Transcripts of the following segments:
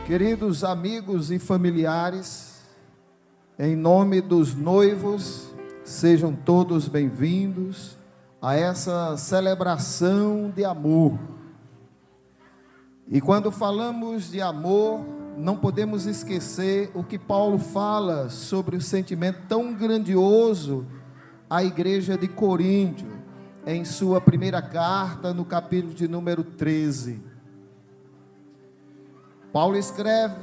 Queridos amigos e familiares, em nome dos noivos, sejam todos bem-vindos a essa celebração de amor. E quando falamos de amor, não podemos esquecer o que Paulo fala sobre o sentimento tão grandioso à igreja de Corinto, em sua primeira carta, no capítulo de número 13. Paulo escreve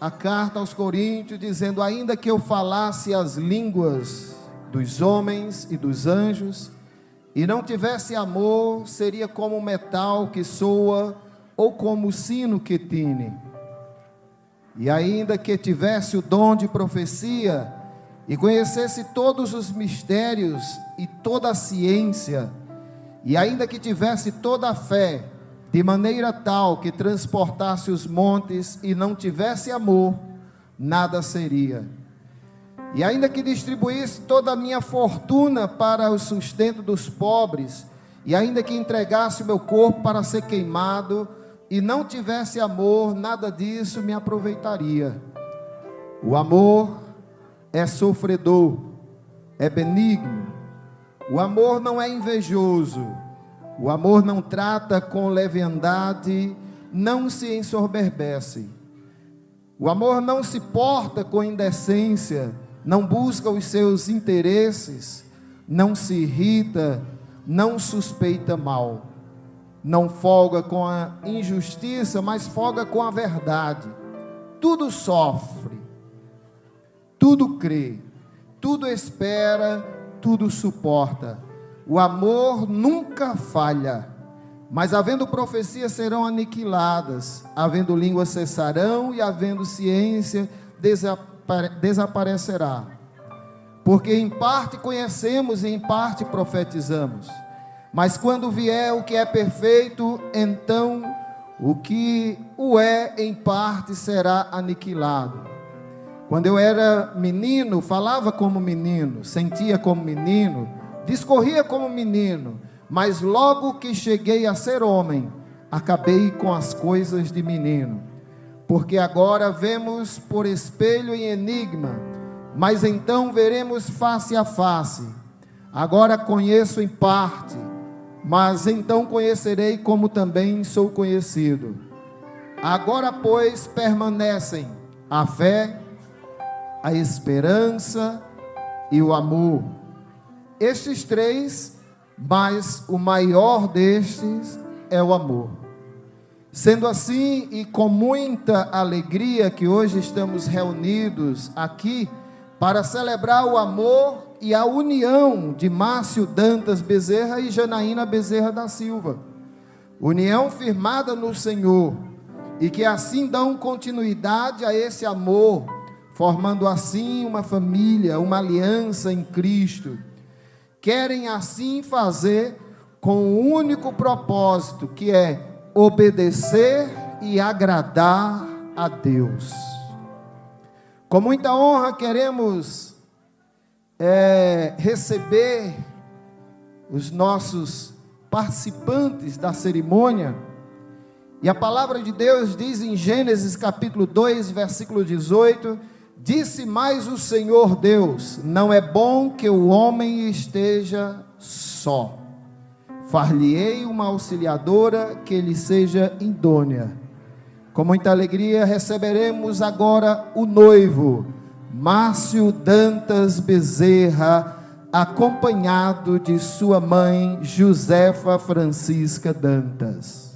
a carta aos Coríntios dizendo: ainda que eu falasse as línguas dos homens e dos anjos, e não tivesse amor, seria como um metal que soa, ou como o sino que tine. E ainda que tivesse o dom de profecia, e conhecesse todos os mistérios e toda a ciência, e ainda que tivesse toda a fé, de maneira tal que transportasse os montes, e não tivesse amor, nada seria. E ainda que distribuísse toda a minha fortuna para o sustento dos pobres, e ainda que entregasse o meu corpo para ser queimado, e não tivesse amor, nada disso me aproveitaria. O amor é sofredor, é benigno. O amor não é invejoso. O amor não trata com leviandade, não se ensoberbece. O amor não se porta com indecência, não busca os seus interesses, não se irrita, não suspeita mal. Não folga com a injustiça, mas folga com a verdade. Tudo sofre, tudo crê, tudo espera, tudo suporta. O amor nunca falha. Mas havendo profecias serão aniquiladas, havendo línguas cessarão, e havendo ciência desaparecerá. Porque em parte conhecemos e em parte profetizamos. Mas quando vier o que é perfeito, então o que o é em parte será aniquilado. Quando eu era menino, falava como menino, sentia como menino, discorria como menino, mas logo que cheguei a ser homem, acabei com as coisas de menino. Porque agora vemos por espelho em enigma, mas então veremos face a face. Agora conheço em parte, mas então conhecerei como também sou conhecido. Agora, pois, permanecem a fé, a esperança e o amor. Estes três, mas o maior destes é o amor. Sendo assim, e com muita alegria que hoje estamos reunidos aqui para celebrar o amor e a união de Márcio Dantas Bezerra e Janaína Bezerra da Silva, união firmada no Senhor, e que assim dão continuidade a esse amor, formando assim uma família, uma aliança em Cristo. Querem assim fazer com um único propósito, que é obedecer e agradar a Deus. Com muita honra queremos receber os nossos participantes da cerimônia. E a palavra de Deus diz em Gênesis capítulo 2, versículo 18: disse mais o Senhor Deus: não é bom que o homem esteja só. Far-lhe-ei uma auxiliadora que lhe seja idônea. Com muita alegria receberemos agora o noivo, Márcio Dantas Bezerra, acompanhado de sua mãe, Josefa Francisca Dantas.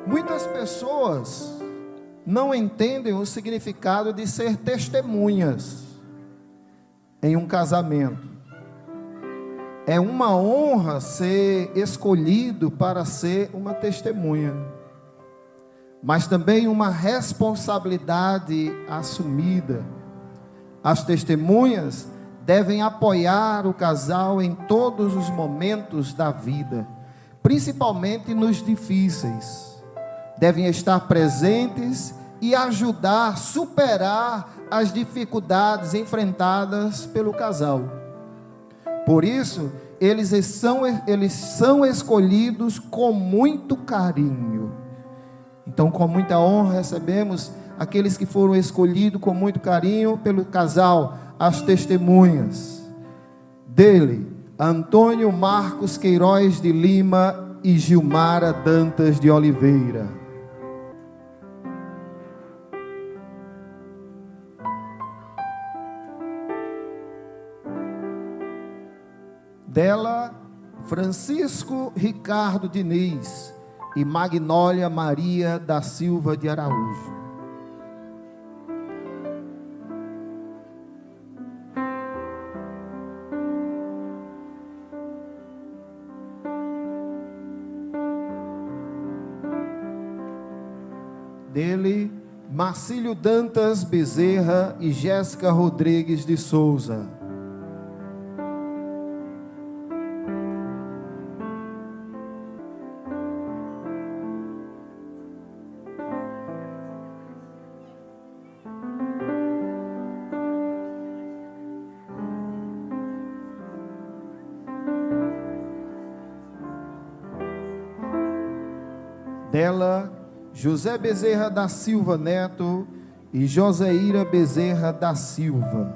Muitas pessoas não entendem o significado de ser testemunhas em um casamento. É uma honra ser escolhido para ser uma testemunha, mas também uma responsabilidade assumida. As testemunhas devem apoiar o casal em todos os momentos da vida, principalmente nos difíceis. Devem estar presentes e ajudar a superar as dificuldades enfrentadas pelo casal. Por isso, eles são escolhidos com muito carinho. Então, com muita honra, recebemos aqueles que foram escolhidos com muito carinho pelo casal, as testemunhas dele, Antônio Marcos Queiroz de Lima e Gilmara Dantas de Oliveira. Dela, Francisco Ricardo Diniz e Magnólia Maria da Silva de Araújo. Dele, Marcílio Dantas Bezerra e Jéssica Rodrigues de Souza. Dela, José Bezerra da Silva Neto e Joseíra Bezerra da Silva.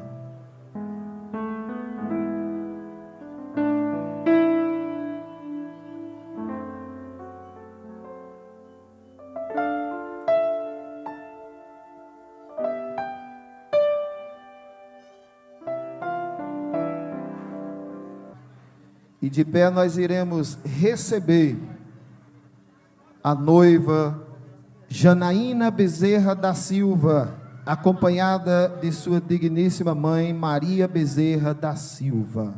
E de pé nós iremos receber a noiva Janaína Bezerra da Silva, acompanhada de sua digníssima mãe Maria Bezerra da Silva.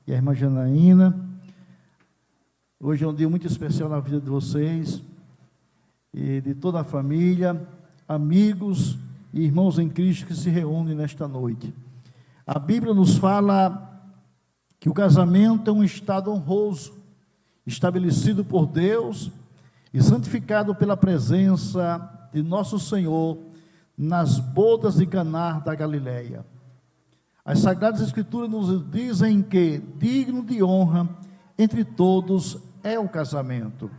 E a irmã Janaína, hoje é um dia muito especial na vida de vocês e de toda a família, amigos e irmãos em Cristo que se reúnem nesta noite. A Bíblia nos fala que o casamento é um estado honroso, estabelecido por Deus e santificado pela presença de nosso Senhor nas bodas de Caná da Galileia. As Sagradas Escrituras nos dizem que digno de honra entre todos é o casamento,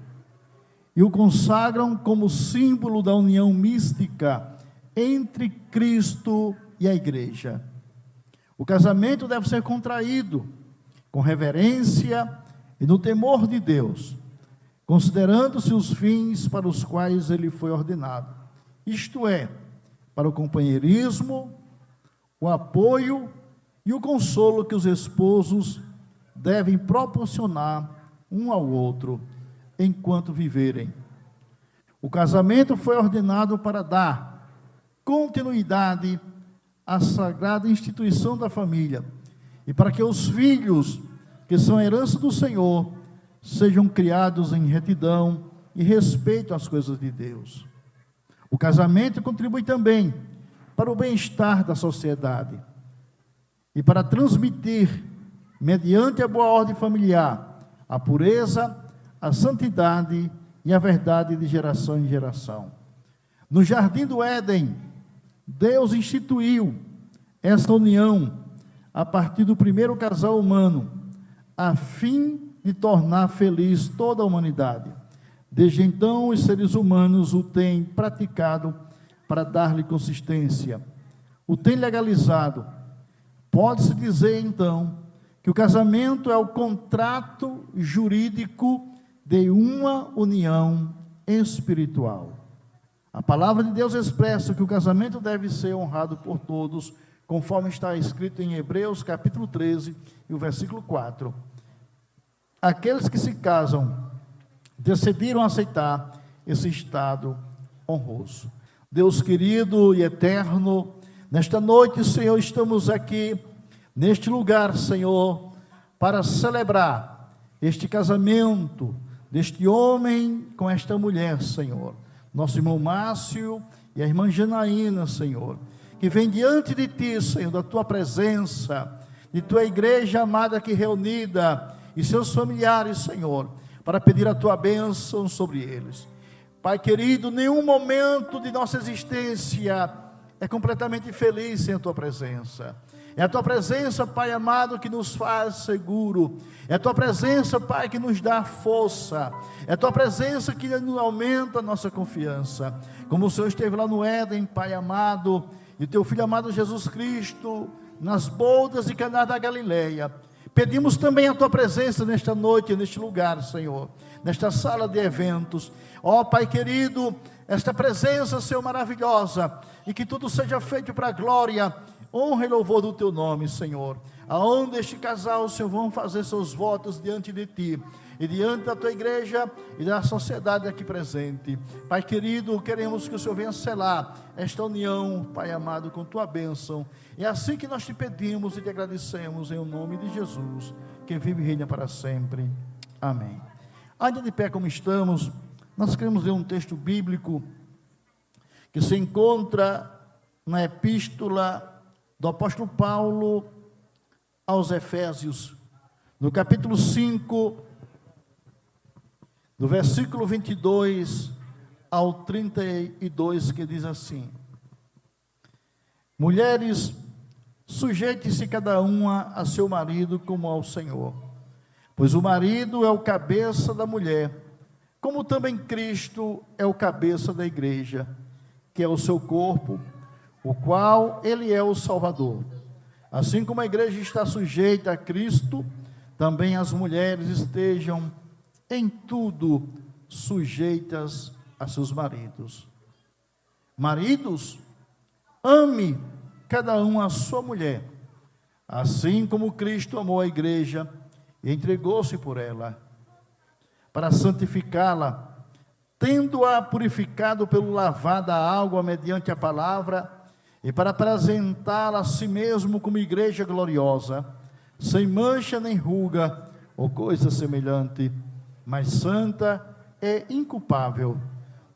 e o consagram como símbolo da união mística entre Cristo e a Igreja. O casamento deve ser contraído com reverência e no temor de Deus, considerando-se os fins para os quais ele foi ordenado, isto é, para o companheirismo, o apoio e o consolo que os esposos devem proporcionar um ao outro enquanto viverem. O casamento foi ordenado para dar continuidade à sagrada instituição da família e para que os filhos, que são a herança do Senhor, sejam criados em retidão e respeito às coisas de Deus. O casamento contribui também para o bem-estar da sociedade e para transmitir, mediante a boa ordem familiar, a pureza, a santidade e a verdade de geração em geração. No jardim do Éden, Deus instituiu essa união a partir do primeiro casal humano, a fim de tornar feliz toda a humanidade. Desde então, os seres humanos o têm praticado para dar-lhe consistência, o têm legalizado. Pode-se dizer, então, que o casamento é o contrato jurídico de uma união espiritual. A palavra de Deus expressa que o casamento deve ser honrado por todos, conforme está escrito em Hebreus, capítulo 13, e o versículo 4. Aqueles que se casam decidiram aceitar esse estado honroso. Deus querido e eterno, nesta noite, Senhor, estamos aqui, neste lugar, Senhor, para celebrar este casamento deste homem com esta mulher, Senhor. Nosso irmão Márcio e a irmã Janaína, Senhor, que vem diante de Ti, Senhor, da Tua presença, de Tua igreja amada aqui reunida, e seus familiares, Senhor, para pedir a Tua bênção sobre eles. Pai querido, nenhum momento de nossa existência é completamente feliz sem a Tua presença. É a Tua presença, Pai amado, que nos faz seguro. É a Tua presença, Pai, que nos dá força. É a Tua presença que nos aumenta a nossa confiança. Como o Senhor esteve lá no Éden, Pai amado, e Teu Filho amado Jesus Cristo, nas bodas de Caná da Galileia. Pedimos também a Tua presença nesta noite, neste lugar, Senhor, nesta sala de eventos. Ó Pai querido, esta presença, Senhor, maravilhosa, e que tudo seja feito para a glória, honra e louvor do Teu nome, Senhor. Aonde este casal, Senhor, vão fazer seus votos diante de Ti, e diante da Tua igreja e da sociedade aqui presente. Pai querido, queremos que o Senhor venha selar esta união, Pai amado, com Tua bênção. É assim que nós Te pedimos e Te agradecemos, em nome de Jesus, que vive e reina para sempre. Amém. Ainda de pé como estamos, nós queremos ler um texto bíblico que se encontra na epístola do apóstolo Paulo aos Efésios, no capítulo 5, do versículo 22 ao 32, que diz assim: Mulheres, sujeite-se cada uma a seu marido como ao Senhor, pois o marido é o cabeça da mulher, como também Cristo é o cabeça da igreja, que é o seu corpo, o qual ele é o Salvador. Assim como a igreja está sujeita a Cristo, também as mulheres estejam em tudo sujeitas a seus maridos. Maridos, ame cada um a sua mulher, assim como Cristo amou a igreja e entregou-se por ela, para santificá-la, tendo-a purificado pelo lavar da água mediante a palavra, e para apresentá-la a si mesmo como igreja gloriosa, sem mancha nem ruga, ou coisa semelhante, mas santa e inculpável.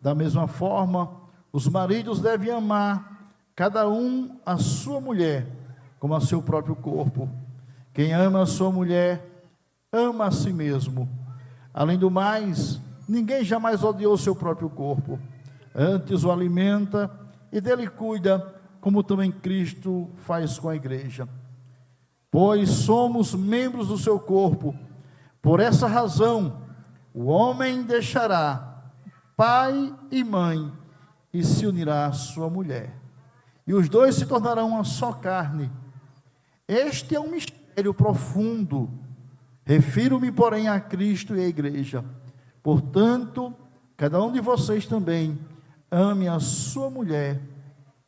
Da mesma forma, os maridos devem amar cada um a sua mulher, como a seu próprio corpo. Quem ama a sua mulher, ama a si mesmo. Além do mais, ninguém jamais odiou seu próprio corpo, antes o alimenta e dele cuida, como também Cristo faz com a igreja. Pois somos membros do seu corpo. Por essa razão, o homem deixará pai e mãe e se unirá à sua mulher, e os dois se tornarão uma só carne. Este é um mistério profundo. Refiro-me, porém, a Cristo e à igreja. Portanto, cada um de vocês também ame a sua mulher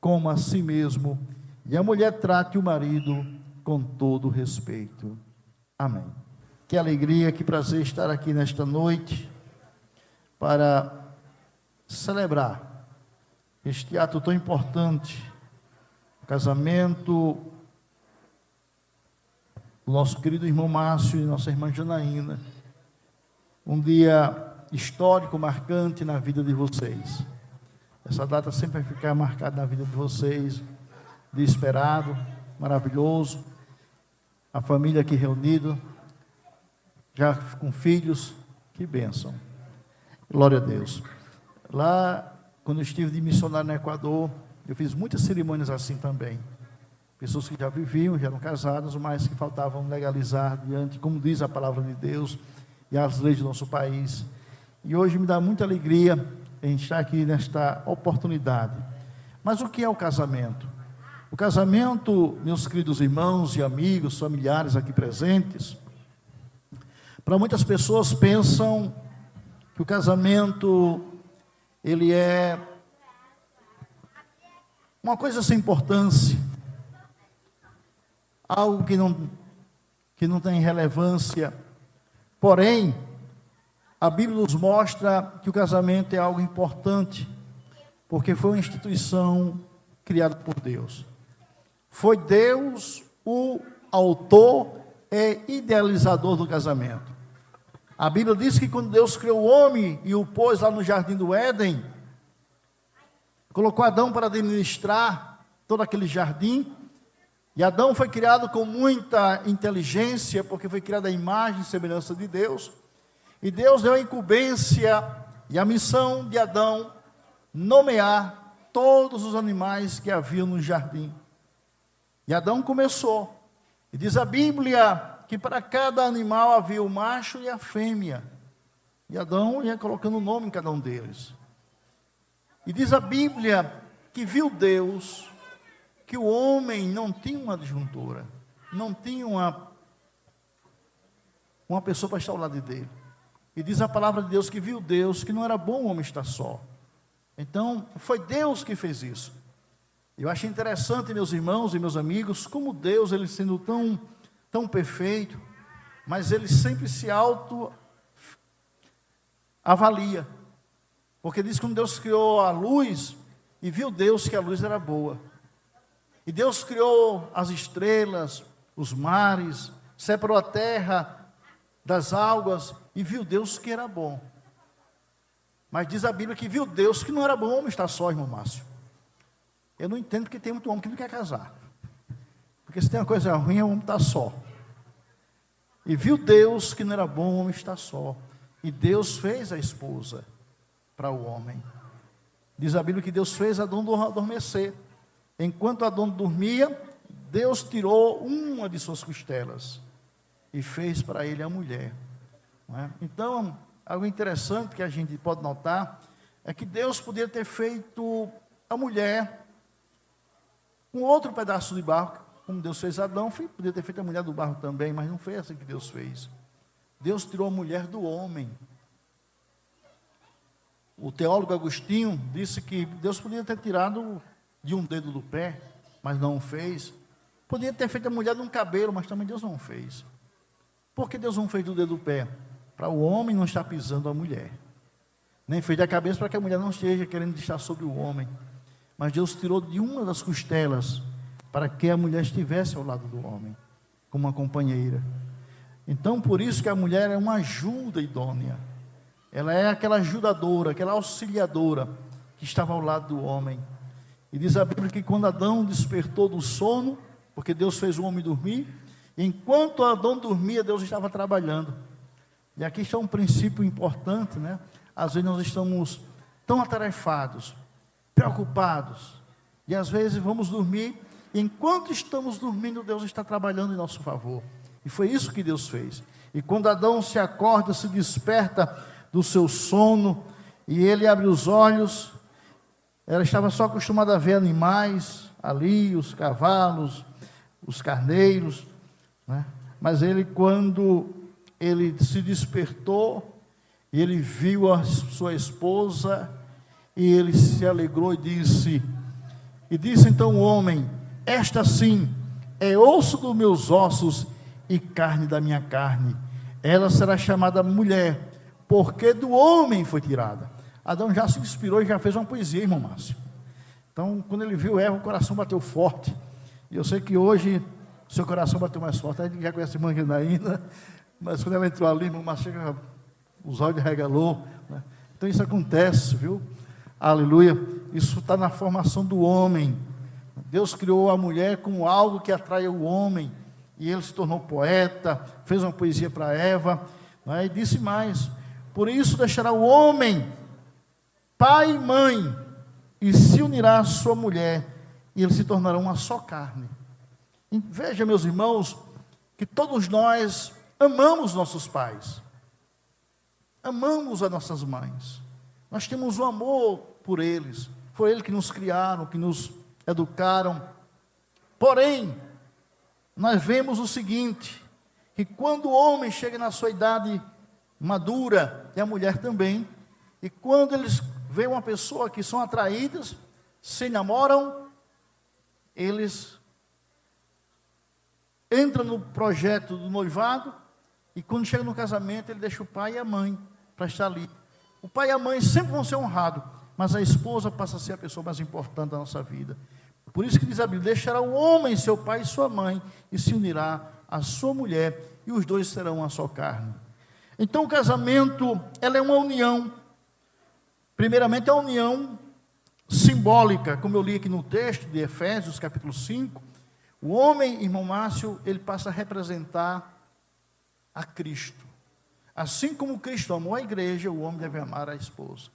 como a si mesmo, e a mulher trate o marido com todo respeito. Amém. Que alegria, que prazer estar aqui nesta noite para celebrar este ato tão importante, o casamento do nosso querido irmão Márcio e nossa irmã Janaína. Um dia histórico, marcante na vida de vocês. Essa data sempre vai ficar marcada na vida de vocês, de esperado, maravilhoso. A família aqui reunida, já com filhos, que bênção. Glória a Deus. Lá, quando eu estive de missionário no Equador, eu fiz muitas cerimônias assim também. Pessoas que já viviam, já eram casadas, mas que faltavam legalizar diante, como diz a palavra de Deus e as leis do nosso país. E hoje me dá muita alegria em estar aqui nesta oportunidade. Mas o que é o casamento? O casamento, meus queridos irmãos e amigos, familiares aqui presentes, para muitas pessoas pensam que o casamento, ele é uma coisa sem importância, algo que não tem relevância. Porém, a Bíblia nos mostra que o casamento é algo importante, porque foi uma instituição criada por Deus. Foi Deus o autor e idealizador do casamento. A Bíblia diz que quando Deus criou o homem e o pôs lá no jardim do Éden, colocou Adão para administrar todo aquele jardim, e Adão foi criado com muita inteligência, porque foi criado à imagem e semelhança de Deus, e Deus deu a incumbência e a missão de Adão nomear todos os animais que haviam no jardim. E Adão começou, e diz a Bíblia que para cada animal havia o macho e a fêmea, e Adão ia colocando o nome em cada um deles. E diz a Bíblia que viu Deus que o homem não tinha uma adjuntora, não tinha uma pessoa para estar ao lado dele. E diz a palavra de Deus que viu Deus que não era bom o homem estar só. Então, foi Deus que fez isso. Eu acho interessante, meus irmãos e meus amigos, como Deus, ele sendo tão perfeito, mas ele sempre se autoavalia. Porque diz que quando Deus criou a luz, e viu Deus que a luz era boa. E Deus criou as estrelas, os mares, separou a terra das águas, e viu Deus que era bom. Mas diz a Bíblia que viu Deus que não era bom o homem estar só, irmão Márcio. Eu não entendo porque tem muito homem que não quer casar. Porque se tem uma coisa ruim, é o homem estar só. E viu Deus que não era bom o homem estar só. E Deus fez a esposa para o homem. Diz a Bíblia que Deus fez Adão adormecer. Enquanto Adão dormia, Deus tirou uma de suas costelas e fez para ele a mulher. Não é? Então, algo interessante que a gente pode notar é que Deus poderia ter feito a mulher com outro pedaço de barro, como Deus fez Adão, poderia ter feito a mulher do barro também, mas não foi assim que Deus fez. Deus tirou a mulher do homem. O teólogo Agostinho disse que Deus poderia ter tirado de um dedo do pé, mas não fez. Poderia ter feito a mulher de um cabelo, mas também Deus não fez. Por que Deus não fez do dedo do pé? Para o homem não estar pisando a mulher. Nem fez da cabeça para que a mulher não esteja querendo estar sobre o homem. Mas Deus tirou de uma das costelas para que a mulher estivesse ao lado do homem, como uma companheira. Então, por isso que a mulher é uma ajuda idônea. Ela é aquela ajudadora, aquela auxiliadora que estava ao lado do homem. E diz a Bíblia que quando Adão despertou do sono, porque Deus fez o homem dormir, enquanto Adão dormia, Deus estava trabalhando. E aqui está um princípio importante, né? Às vezes nós estamos tão atarefados, preocupados, e às vezes vamos dormir, e enquanto estamos dormindo, Deus está trabalhando em nosso favor. E foi isso que Deus fez. E quando Adão se acorda, se desperta do seu sono, e ele abre os olhos, ela estava só acostumada a ver animais ali, os cavalos, os carneiros, né? Mas ele, quando ele se despertou, e ele viu a sua esposa, e ele se alegrou e disse então o homem: esta sim é osso dos meus ossos e carne da minha carne, ela será chamada mulher, porque do homem foi tirada. Adão já se inspirou e já fez uma poesia, irmão Márcio. Então, quando ele viu Eva, o coração bateu forte. E eu sei que hoje o seu coração bateu mais forte. A gente já conhece a irmã Janaína, mas quando ela entrou ali, irmão Márcio, os olhos regalou, né? Então isso acontece, viu? Aleluia. Isso está na formação do homem. Deus criou a mulher com algo que atrai o homem, e ele se tornou poeta, fez uma poesia para Eva, né? E disse mais: por isso deixará o homem pai e mãe, e se unirá à sua mulher, e eles se tornarão uma só carne. E veja, meus irmãos, que todos nós amamos nossos pais, amamos as nossas mães, nós temos um amor por eles, foi eles que nos criaram, que nos educaram. Porém, nós vemos o seguinte, que quando o homem chega na sua idade madura, e a mulher também, e quando eles veem uma pessoa que são atraídas, se namoram, eles entram no projeto do noivado, e quando chega no casamento, ele deixa o pai e a mãe para estar ali. O pai e a mãe sempre vão ser honrados, mas a esposa passa a ser a pessoa mais importante da nossa vida. Por isso que diz a Bíblia, deixará o homem seu pai e sua mãe, e se unirá à sua mulher, e os dois serão uma só carne. Então o casamento, ela é uma união. Primeiramente é uma união simbólica, como eu li aqui no texto de Efésios, capítulo 5, o homem, irmão Márcio, ele passa a representar a Cristo. Assim como Cristo amou a igreja, o homem deve amar a esposa.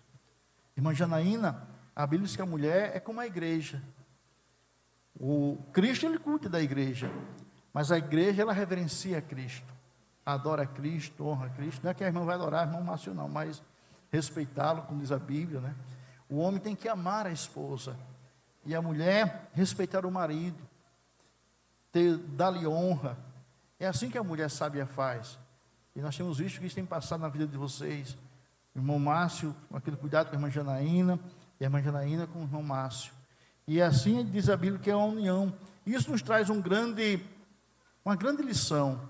Irmã Janaína, a Bíblia diz que a mulher é como a igreja. O Cristo, ele cuida da igreja, mas a igreja, ela reverencia a Cristo, adora a Cristo, honra a Cristo. Não é que a irmã vai adorar o irmão Márcio, não, mas respeitá-lo, como diz a Bíblia, né? O homem tem que amar a esposa, e a mulher respeitar o marido, dar-lhe honra. É assim que a mulher sábia faz, e nós temos visto que isso tem passado na vida de vocês. O irmão Márcio, com aquele cuidado com a irmã Janaína, e a irmã Janaína com o irmão Márcio. E assim diz a Bíblia que é uma união. Isso nos traz uma grande lição.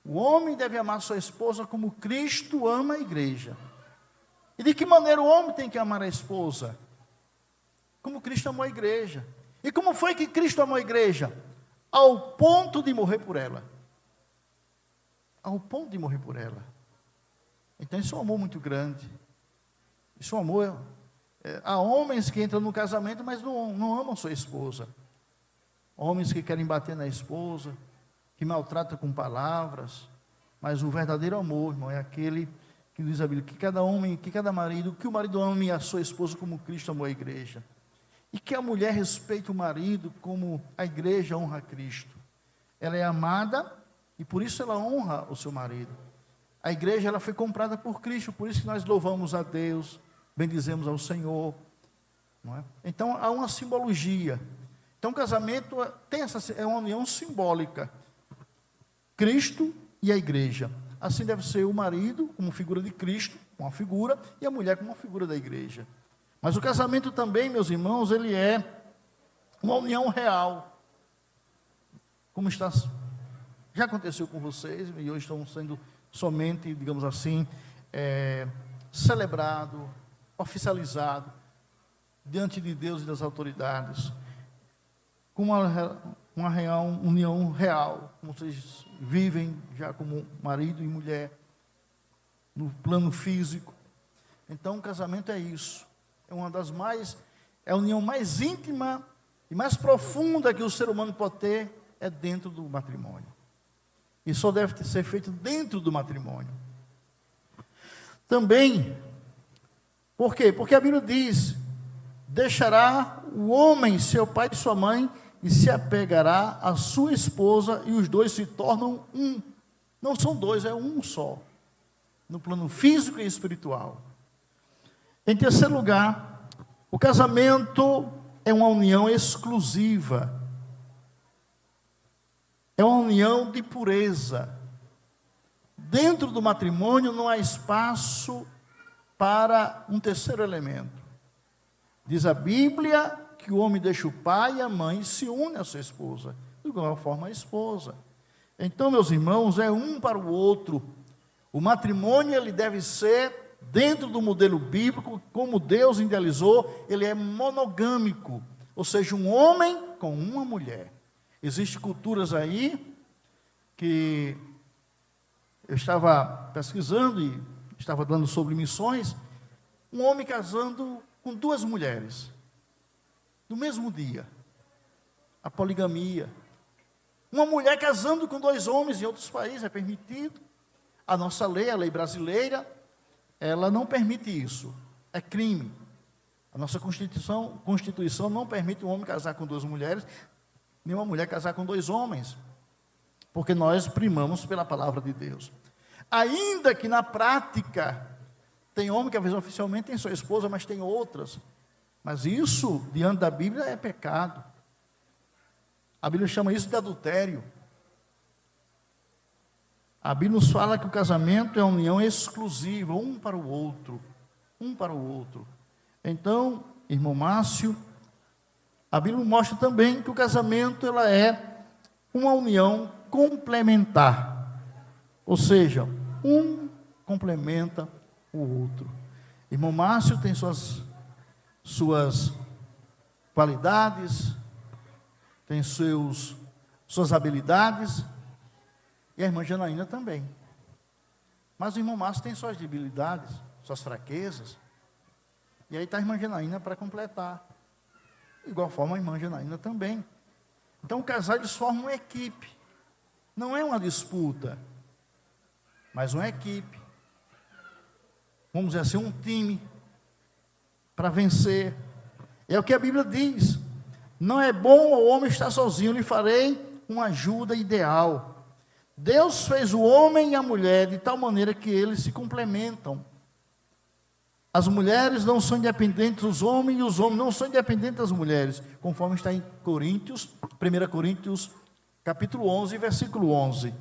O homem deve amar sua esposa como Cristo ama a igreja. E de que maneira o homem tem que amar a esposa? Como Cristo amou a igreja. E como foi que Cristo amou a igreja? Ao ponto de morrer por ela. Ao ponto de morrer por ela. Então isso é um amor muito grande. Isso é um amor. Há homens que entram no casamento, mas não amam sua esposa. Homens que querem bater na esposa, que maltratam com palavras. Mas o verdadeiro amor, irmão, é aquele que diz a Bíblia, que cada homem, que cada marido, que o marido ame a sua esposa como Cristo amou a igreja. E que a mulher respeite o marido como a igreja honra a Cristo. Ela é amada e por isso ela honra o seu marido. A igreja, ela foi comprada por Cristo, por isso que nós louvamos a Deus, bendizemos ao Senhor, não é? Então há uma simbologia. Então o casamento é uma união simbólica, Cristo e a igreja. Assim deve ser o marido como figura de Cristo, uma figura, e a mulher como uma figura da igreja. Mas o casamento também, meus irmãos, ele é uma união real, como já aconteceu com vocês, e hoje estão sendo somente, digamos assim, celebrado, oficializado, diante de Deus e das autoridades, com uma real, união real, como vocês vivem já como marido e mulher, no plano físico. Então o casamento é isso, é a união mais íntima e mais profunda que o ser humano pode ter, é dentro do matrimônio. E só deve ser feito dentro do matrimônio. Também, por quê? Porque a Bíblia diz, deixará o homem, seu pai e sua mãe, e se apegará à sua esposa, e os dois se tornam um. Não são dois, é um só. No plano físico e espiritual. Em terceiro lugar, o casamento é uma união exclusiva. É uma união de pureza. Dentro do matrimônio não há espaço para um terceiro elemento. Diz a Bíblia que o homem deixa o pai e a mãe e se une à sua esposa. De igual forma a esposa. Então, meus irmãos, é um para o outro. O matrimônio, ele deve ser, dentro do modelo bíblico, como Deus idealizou, ele é monogâmico. Ou seja, um homem com uma mulher. Existem culturas aí que eu estava pesquisando e estava dando sobre missões, um homem casando com duas mulheres, no mesmo dia, a poligamia. Uma mulher casando com dois homens em outros países é permitido. A nossa lei, a lei brasileira, ela não permite isso, é crime. A nossa Constituição não permite um homem casar com 2 mulheres, nem uma mulher casar com 2 homens, porque nós primamos pela palavra de Deus. Ainda que na prática, tem homem que às vezes oficialmente tem sua esposa, mas tem outras. Mas isso, diante da Bíblia, é pecado. A Bíblia chama isso de adultério. A Bíblia nos fala que o casamento é uma união exclusiva, um para o outro. Um para o outro. Então, irmão Márcio, a Bíblia mostra também que o casamento ela é uma união complementar. Ou seja, um complementa o outro. Irmão Márcio tem suas qualidades, tem suas habilidades, e a irmã Janaína também. Mas o irmão Márcio tem suas debilidades, suas fraquezas, e aí está a irmã Janaína para completar. De igual forma a irmã Janaína também. Então o casal eles formam uma equipe, não é uma disputa, mas uma equipe. Vamos dizer assim, um time para vencer. É o que a Bíblia diz. Não é bom o homem estar sozinho, lhe farei uma ajuda ideal. Deus fez o homem e a mulher de tal maneira que eles se complementam. As mulheres não são independentes dos homens e os homens não são independentes das mulheres, conforme está em Coríntios, 1 Coríntios, capítulo 11, versículo 11.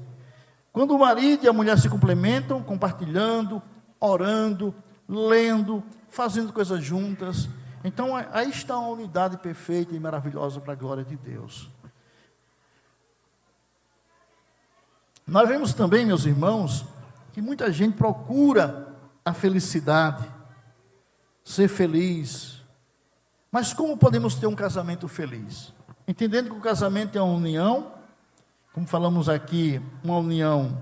Quando o marido e a mulher se complementam, compartilhando, orando, lendo, fazendo coisas juntas, então aí está uma unidade perfeita e maravilhosa para a glória de Deus. Nós vemos também, meus irmãos, que muita gente procura a felicidade, ser feliz. Mas como podemos ter um casamento feliz? Entendendo que o casamento é uma união, como falamos aqui, uma união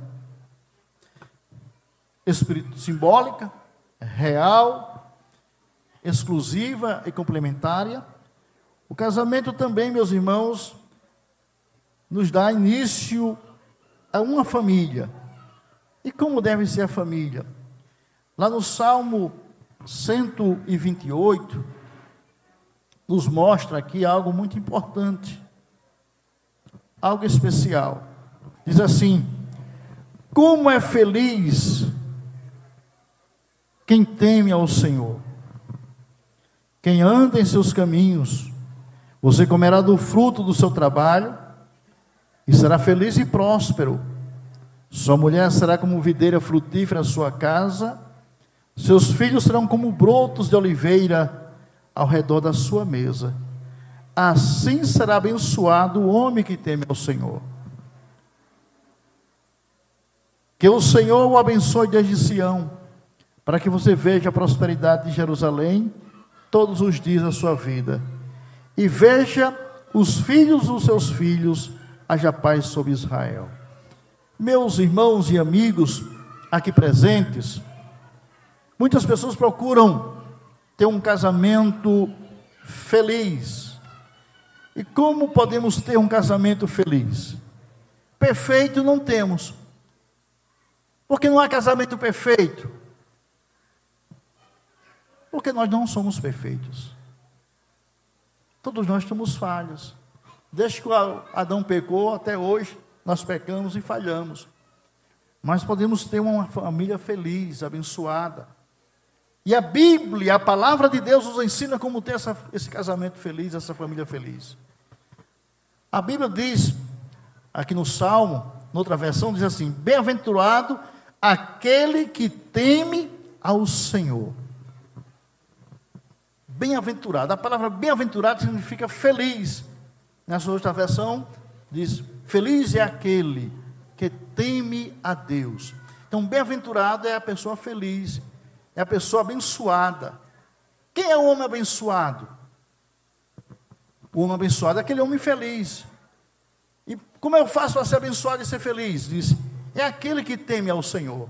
simbólica, real, exclusiva e complementária. O casamento também, meus irmãos, nos dá início a uma família. E como deve ser a família? Lá no Salmo 128, nos mostra aqui algo muito importante, algo especial. Diz assim: como é feliz quem teme ao Senhor, quem anda em seus caminhos. Você comerá do fruto do seu trabalho e será feliz e próspero. Sua mulher será como videira frutífera à sua casa, seus filhos serão como brotos de oliveira ao redor da sua mesa. Assim será abençoado o homem que teme ao Senhor. Que o Senhor o abençoe desde Sião, para que você veja a prosperidade de Jerusalém todos os dias da sua vida, e veja os filhos dos seus filhos, haja paz sobre Israel. Meus irmãos e amigos aqui presentes, muitas pessoas procuram ter um casamento feliz. E como podemos ter um casamento feliz? Perfeito não temos. Porque não há casamento perfeito. Porque nós não somos perfeitos. Todos nós somos falhos. Desde que Adão pecou até hoje, nós pecamos e falhamos. Mas podemos ter uma família feliz, abençoada. E a Bíblia, a palavra de Deus nos ensina como ter esse casamento feliz, essa família feliz. A Bíblia diz, aqui no Salmo, noutra versão, diz assim: bem-aventurado aquele que teme ao Senhor. Bem-aventurado. A palavra bem-aventurado significa feliz. Nessa outra versão, diz: feliz é aquele que teme a Deus. Então, bem-aventurado é a pessoa feliz, é a pessoa abençoada. Quem é o homem abençoado? O homem abençoado é aquele homem feliz. E como eu faço para ser abençoado e ser feliz? Diz: é aquele que teme ao Senhor.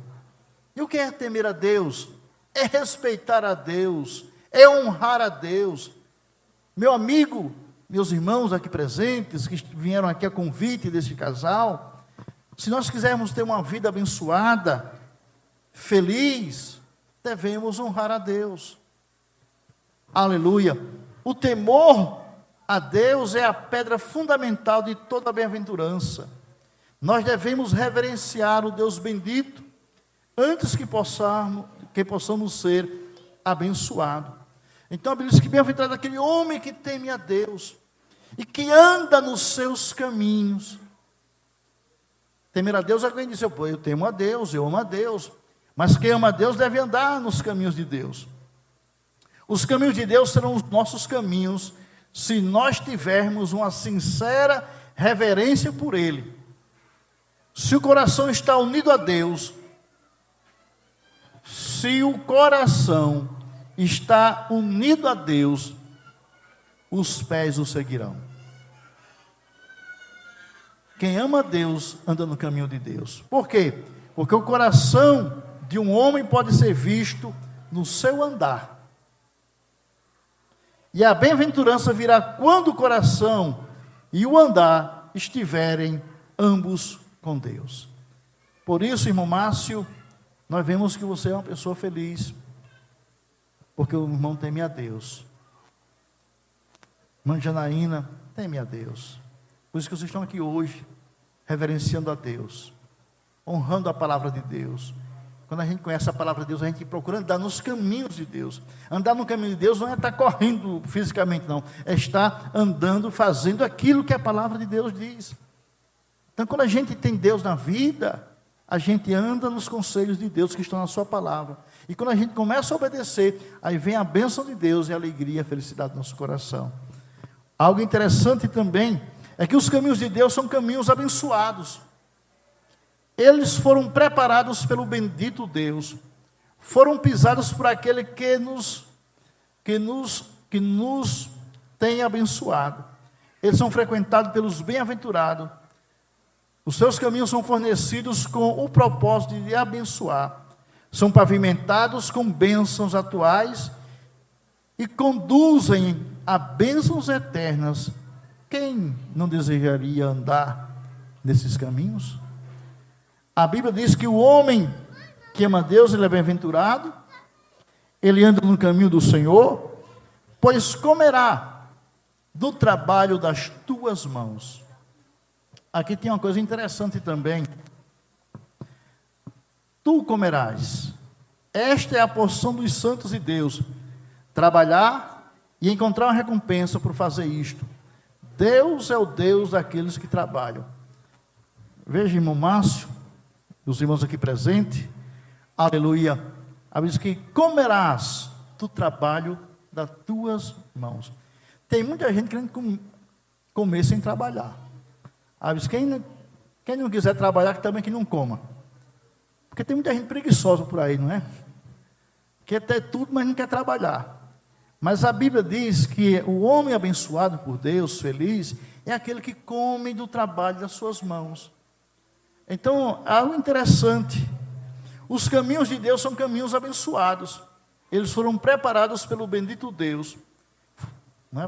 E o que é temer a Deus? É respeitar a Deus, é honrar a Deus. Meu amigo, meus irmãos aqui presentes, que vieram aqui a convite deste casal, se nós quisermos ter uma vida abençoada, feliz, devemos honrar a Deus. Aleluia. O temor a Deus é a pedra fundamental de toda a bem-aventurança. Nós devemos reverenciar o Deus bendito antes que possamos ser abençoados. Então a Bíblia diz que bem-aventurado aquele homem que teme a Deus e que anda nos seus caminhos. Temer a Deus é quem diz: eu temo a Deus, eu amo a Deus. Mas quem ama a Deus deve andar nos caminhos de Deus. Os caminhos de Deus serão os nossos caminhos, se nós tivermos uma sincera reverência por Ele. Se o coração está unido a Deus, se o coração está unido a Deus, os pés o seguirão. Quem ama a Deus, anda no caminho de Deus. Por quê? Porque o coração de um homem pode ser visto no seu andar. E a bem-aventurança virá quando o coração e o andar estiverem ambos com Deus. Por isso, irmão Márcio, nós vemos que você é uma pessoa feliz, porque o irmão teme a Deus. Irmã Janaína, teme a Deus. Por isso que vocês estão aqui hoje, reverenciando a Deus, honrando a palavra de Deus. Quando a gente conhece a palavra de Deus, a gente procura andar nos caminhos de Deus. Andar no caminho de Deus não é estar correndo fisicamente, não. É estar andando, fazendo aquilo que a palavra de Deus diz. Então, quando a gente tem Deus na vida, a gente anda nos conselhos de Deus que estão na sua palavra. E quando a gente começa a obedecer, aí vem a bênção de Deus e a alegria e a felicidade do nosso coração. Algo interessante também é que os caminhos de Deus são caminhos abençoados. Eles foram preparados pelo bendito Deus, foram pisados por aquele que nos tem abençoado. Eles são frequentados pelos bem-aventurados. Os seus caminhos são fornecidos com o propósito de abençoar. São pavimentados com bênçãos atuais e conduzem a bênçãos eternas. Quem não desejaria andar nesses caminhos? A Bíblia diz que o homem que ama a Deus, ele é bem-aventurado, ele anda no caminho do Senhor, pois comerá do trabalho das tuas mãos. Aqui tem uma coisa interessante também. Tu comerás. Esta é a porção dos santos de Deus. Trabalhar e encontrar uma recompensa por fazer isto. Deus é o Deus daqueles que trabalham. Veja, irmão Márcio, os irmãos aqui presentes, aleluia. A Bíblia diz que comerás do trabalho das tuas mãos. Tem muita gente querendo comer sem trabalhar. A Bíblia diz, quem não quiser trabalhar, também que não coma. Porque tem muita gente preguiçosa por aí, não é? Quer ter tudo, mas não quer trabalhar. Mas a Bíblia diz que o homem abençoado por Deus, feliz, é aquele que come do trabalho das suas mãos. Então, algo interessante, os caminhos de Deus são caminhos abençoados, eles foram preparados pelo bendito Deus,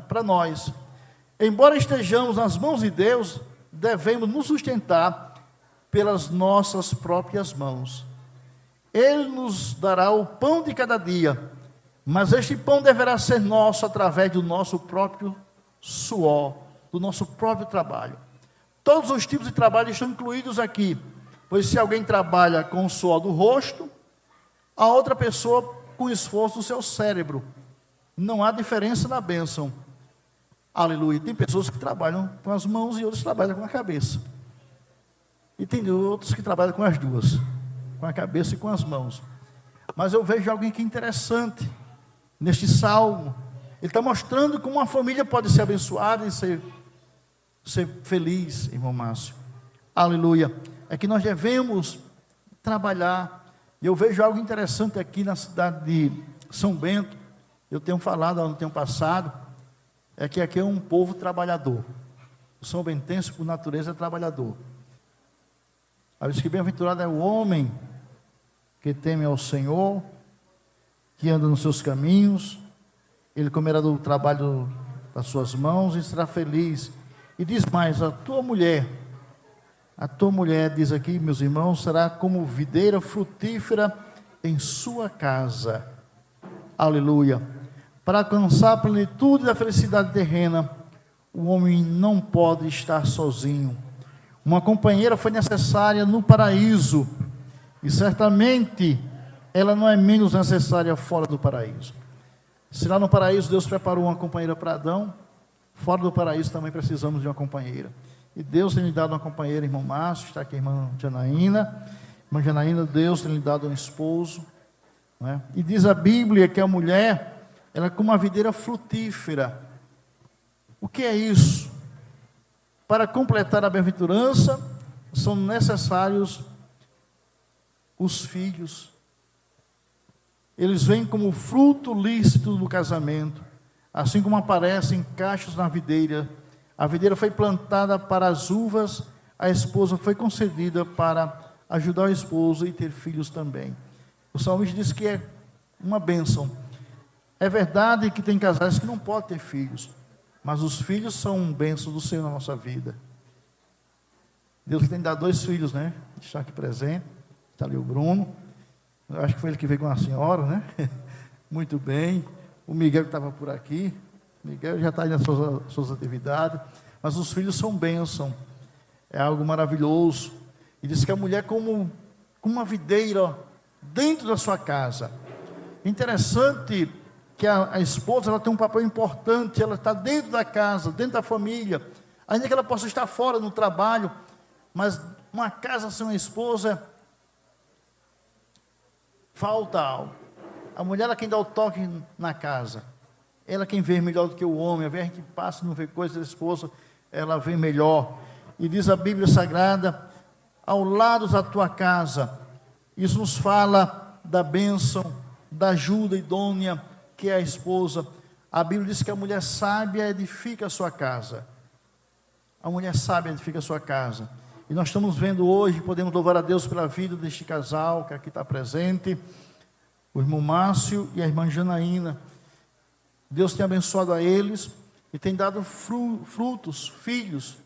para nós. Embora estejamos nas mãos de Deus, devemos nos sustentar pelas nossas próprias mãos. Ele nos dará o pão de cada dia, mas este pão deverá ser nosso através do nosso próprio suor, do nosso próprio trabalho. Todos os tipos de trabalho estão incluídos aqui, pois se alguém trabalha com o suor do rosto, a outra pessoa com o esforço do seu cérebro. Não há diferença na bênção. Aleluia. Tem pessoas que trabalham com as mãos e outros trabalham com a cabeça. E tem outros que trabalham com as duas, com a cabeça e com as mãos. Mas eu vejo alguém que é interessante neste salmo. Ele está mostrando como uma família pode ser abençoada e ser feliz, irmão Márcio. Aleluia. É que nós devemos trabalhar. E eu vejo algo interessante aqui na cidade de São Bento. Eu tenho falado no tempo passado. É que aqui é um povo trabalhador. O São Bentense, por natureza, é trabalhador. A Bíblia diz que bem-aventurado é o homem que teme ao Senhor, que anda nos seus caminhos. Ele comerá do trabalho das suas mãos e será feliz. E diz mais, a tua mulher, diz aqui, meus irmãos, será como videira frutífera em sua casa. Aleluia. Para alcançar a plenitude da felicidade terrena, o homem não pode estar sozinho. Uma companheira foi necessária no paraíso, e certamente ela não é menos necessária fora do paraíso. Se lá no paraíso Deus preparou uma companheira para Adão, fora do paraíso também precisamos de uma companheira. E Deus tem lhe dado uma companheira, irmão Márcio, está aqui a irmã Janaína. Irmã Janaína, Deus tem lhe dado um esposo, não é? E diz a Bíblia que a mulher, ela é como uma videira frutífera. O que é isso? Para completar a bem-aventurança, são necessários os filhos. Eles vêm como fruto lícito do casamento, assim como aparecem cachos na videira. A videira foi plantada para as uvas, a esposa foi concedida para ajudar o esposo e ter filhos também. O salmista diz que é uma bênção. É verdade que tem casais que não podem ter filhos, mas os filhos são um bênção do Senhor na nossa vida. Deus tem dado 2 filhos, né? Está aqui presente, está ali o Bruno. Eu acho que foi ele que veio com a senhora, né? Muito bem. O Miguel que estava por aqui. Miguel já está aí nas suas atividades. Mas os filhos são bênção. É algo maravilhoso. E diz que a mulher é como uma videira dentro da sua casa. Interessante que a esposa ela tem um papel importante. Ela está dentro da casa, dentro da família. Ainda que ela possa estar fora no trabalho. Mas uma casa sem uma esposa, falta algo. A mulher é quem dá o toque na casa. Ela é quem vê melhor do que o homem. A gente passa e não vê coisa da esposa, ela vê melhor. E diz a Bíblia Sagrada, ao lado da tua casa. Isso nos fala da bênção, da ajuda idônea, que é a esposa. A Bíblia diz que a mulher sábia edifica a sua casa. A mulher sábia edifica a sua casa. E nós estamos vendo hoje, podemos louvar a Deus pela vida deste casal, que aqui está presente, o irmão Márcio e a irmã Janaína. Deus tem abençoado a eles e tem dado frutos, filhos.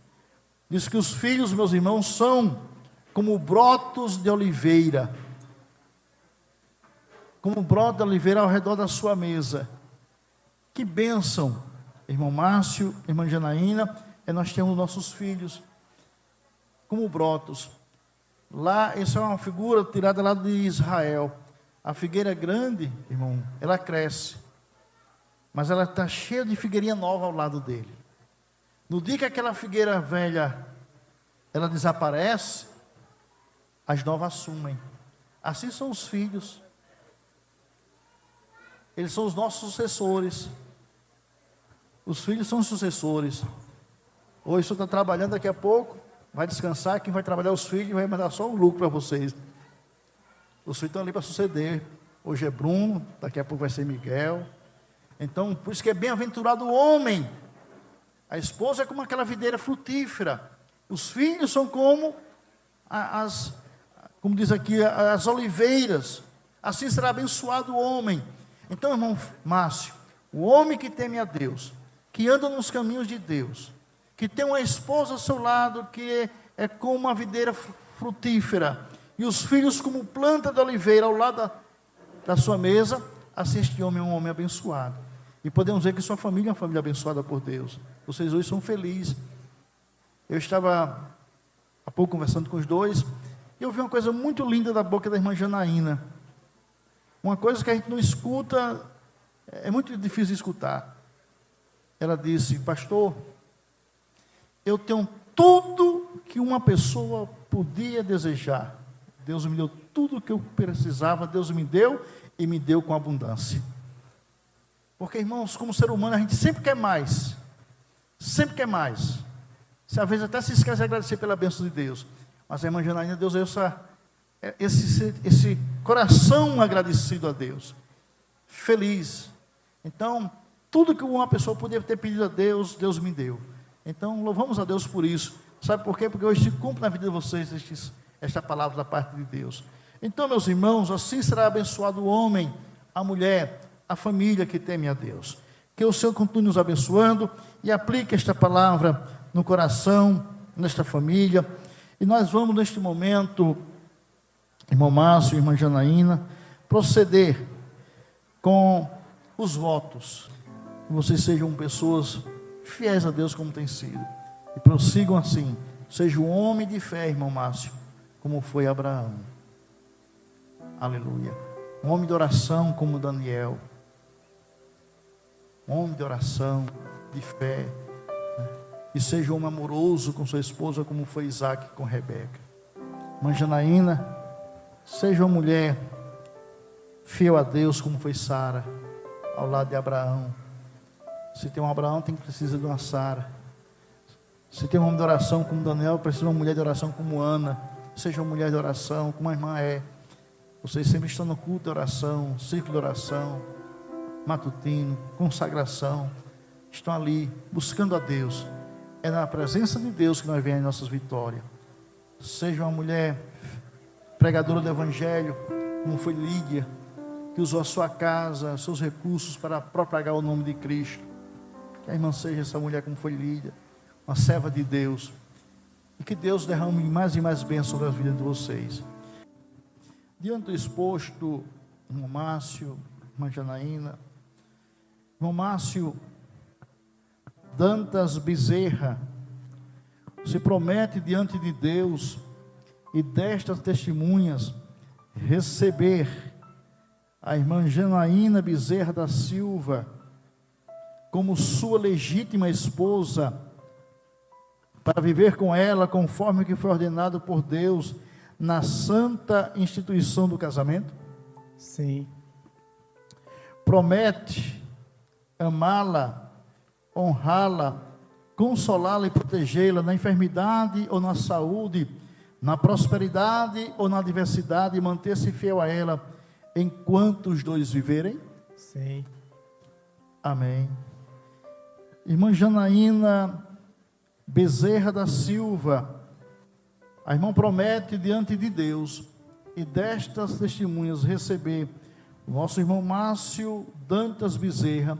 Diz que os filhos, meus irmãos, são como brotos de oliveira. Como broto de oliveira ao redor da sua mesa. Que bênção, irmão Márcio, irmã Janaína, nós temos nossos filhos como brotos. Lá, essa é uma figura tirada lá de Israel. A figueira grande, irmão, ela cresce. Mas ela está cheia de figueirinha nova ao lado dele. No dia que aquela figueira velha, ela desaparece, as novas assumem. Assim são os filhos. Eles são os nossos sucessores. Os filhos são os sucessores. Hoje você está trabalhando, daqui a pouco vai descansar. Quem vai trabalhar os filhos vai mandar só um lucro para vocês. Os filhos estão ali para suceder. Hoje é Bruno, daqui a pouco vai ser Miguel. Então, por isso que é bem-aventurado o homem. A esposa é como aquela videira frutífera. Os filhos são como como diz aqui, as oliveiras. Assim será abençoado o homem. Então, irmão Márcio, o homem que teme a Deus, que anda nos caminhos de Deus, que tem uma esposa ao seu lado, que é como uma videira frutífera, e os filhos como planta de oliveira ao lado da sua mesa, assim este homem é um homem abençoado. E podemos dizer que sua família é uma família abençoada por Deus. Vocês hoje são felizes. Eu estava há pouco conversando com os dois, e eu vi uma coisa muito linda da boca da irmã Janaína. Uma coisa que a gente não escuta, é muito difícil de escutar. Ela disse: pastor, eu tenho tudo que uma pessoa podia desejar. Deus me deu tudo o que eu precisava, Deus me deu e me deu com abundância. Porque, irmãos, como ser humano, a gente sempre quer mais. Sempre quer mais. Se às vezes até se esquece de agradecer pela bênção de Deus. Mas a irmã Janaína, Deus deu esse coração agradecido a Deus. Feliz. Então, tudo que uma pessoa podia ter pedido a Deus, Deus me deu. Então, louvamos a Deus por isso. Sabe por quê? Porque hoje se cumpre na vida de vocês esta palavra da parte de Deus. Então, meus irmãos, assim será abençoado o homem, a mulher, a família que teme a Deus. Que o Senhor continue nos abençoando e aplique esta palavra no coração, nesta família. E nós vamos, neste momento, irmão Márcio, irmã Janaína, proceder com os votos. Que vocês sejam pessoas fiéis a Deus como tem sido. E prossigam assim. Seja um homem de fé, irmão Márcio, como foi Abraão. Aleluia. Um homem de oração como Daniel. Um homem de oração, de fé. E seja um homem amoroso com sua esposa, como foi Isaac com Rebeca. Irmã Janaína, seja uma mulher fiel a Deus, como foi Sara, ao lado de Abraão. Se tem um Abraão, precisa de uma Sara. Se tem um homem de oração como Daniel, precisa de uma mulher de oração como Ana. Seja uma mulher de oração, como a irmã é. Vocês sempre estão no culto de oração, círculo de oração, matutino, consagração. Estão ali, buscando a Deus. É na presença de Deus que nós vemos as nossas vitórias. Seja uma mulher pregadora do Evangelho, como foi Lídia, que usou a sua casa, seus recursos para propagar o nome de Cristo. Que a irmã seja essa mulher como foi Lídia, uma serva de Deus. E que Deus derrame mais e mais bênçãos sobre a vida de vocês. Diante do exposto, irmão Márcio, irmã Janaína, irmão Márcio Dantas Bezerra, se promete diante de Deus e destas testemunhas receber a irmã Janaína Bezerra da Silva como sua legítima esposa, para viver com ela conforme o que foi ordenado por Deus na santa instituição do casamento? Sim. Promete amá-la, honrá-la, consolá-la e protegê-la na enfermidade ou na saúde, na prosperidade ou na adversidade, e manter-se fiel a ela enquanto os dois viverem? Sim. Amém. Irmã Janaína Bezerra da Silva, a irmã promete diante de Deus e destas testemunhas receber o nosso irmão Márcio Dantas Bezerra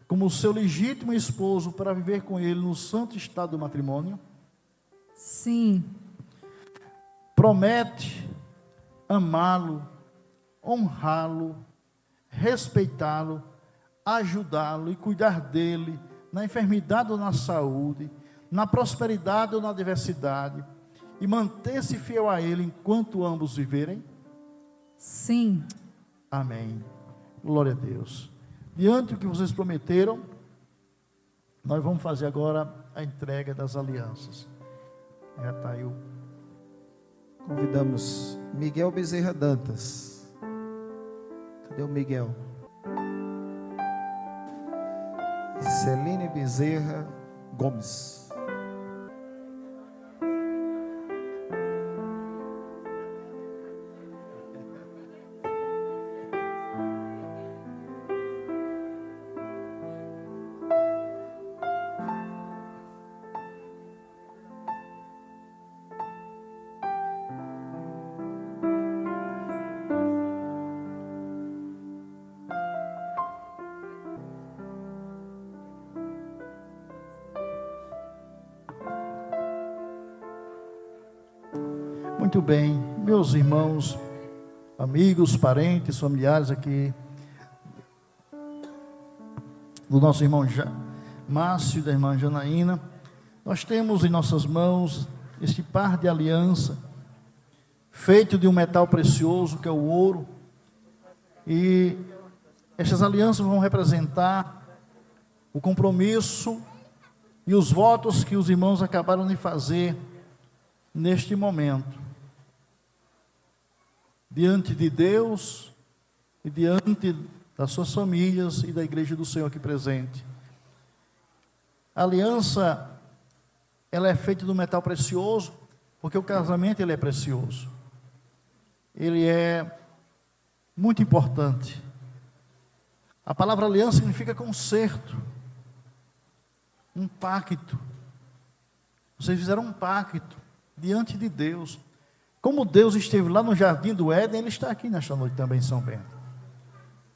como seu legítimo esposo, para viver com ele no santo estado do matrimônio? Sim. Promete amá-lo, honrá-lo, respeitá-lo, ajudá-lo e cuidar dele na enfermidade ou na saúde, na prosperidade ou na adversidade, e manter-se fiel a ele enquanto ambos viverem? Sim. Amém. Glória a Deus. Diante do que vocês prometeram, nós vamos fazer agora a entrega das alianças. Já está aí o... Convidamos Miguel Bezerra Dantas. Cadê o Miguel? Celine Bezerra Gomes. Muito bem, meus irmãos, amigos, parentes, familiares aqui do nosso irmão Márcio e da irmã Janaína, nós temos em nossas mãos este par de aliança, feito de um metal precioso, que é o ouro, e estas alianças vão representar o compromisso e os votos que os irmãos acabaram de fazer neste momento, diante de Deus e diante das suas famílias e da igreja do Senhor aqui presente. A aliança, ela é feita de um metal precioso, porque o casamento ele é precioso. Ele é muito importante. A palavra aliança significa concerto, um pacto. Vocês fizeram um pacto diante de Deus. Como Deus esteve lá no jardim do Éden, Ele está aqui nesta noite também em São Bento.